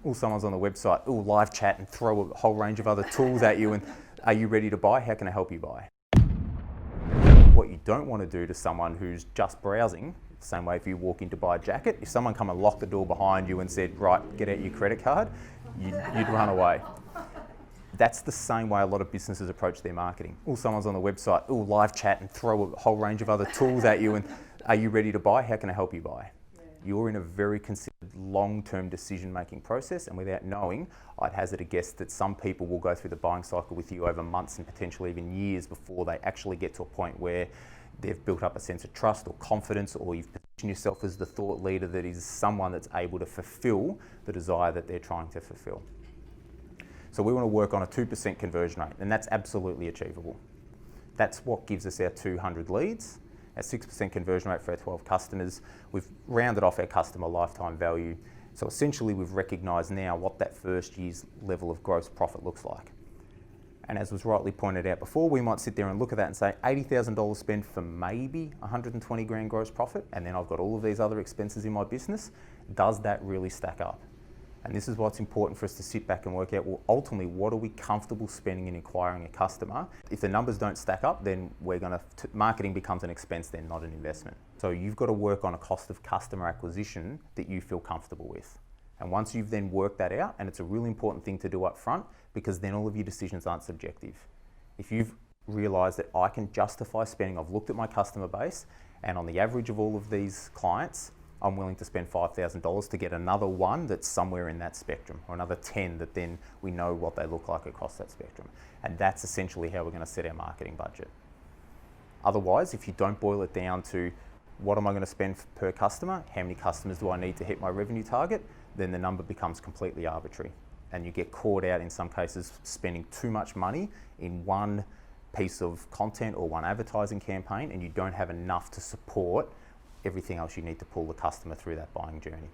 or someone's on the website, oh, live chat and throw a whole range of other tools at you and are you ready to buy? How can I help you buy? What you don't want to do to someone who's just browsing, the same way if you walk in to buy a jacket, if someone come and locked the door behind you and said, right, get out your credit card, you'd run away. That's the same way a lot of businesses approach their marketing. Or someone's on the website, oh, live chat and throw a whole range of other tools at you and are you ready to buy? How can I help you buy? You're in a very considered long-term decision-making process, and without knowing, I'd hazard a guess that some people will go through the buying cycle with you over months and potentially even years before they actually get to a point where they've built up a sense of trust or confidence, or you've positioned yourself as the thought leader that is someone that's able to fulfill the desire that they're trying to fulfill. So we want to work on a 2% conversion rate, and that's absolutely achievable. That's what gives us our 200 leads. At 6% conversion rate for our 12 customers, we've rounded off our customer lifetime value. So essentially we've recognised now what that first year's level of gross profit looks like. And as was rightly pointed out before, we might sit there and look at that and say $80,000 spent for maybe 120 grand gross profit, and then I've got all of these other expenses in my business. Does that really stack up? And this is what's important for us to sit back and work out, well, ultimately, what are we comfortable spending in acquiring a customer? If the numbers don't stack up, then marketing becomes an expense then, not an investment. So you've got to work on a cost of customer acquisition that you feel comfortable with. And once you've then worked that out, and it's a really important thing to do up front, because then all of your decisions aren't subjective. If you've realised that I can justify spending, I've looked at my customer base, and on the average of all of these clients, I'm willing to spend $5,000 to get another one that's somewhere in that spectrum, or another 10 that then we know what they look like across that spectrum. And that's essentially how we're going to set our marketing budget. Otherwise, if you don't boil it down to what am I going to spend per customer, how many customers do I need to hit my revenue target, then the number becomes completely arbitrary. And you get caught out in some cases spending too much money in one piece of content or one advertising campaign, and you don't have enough to support everything else you need to pull the customer through that buying journey.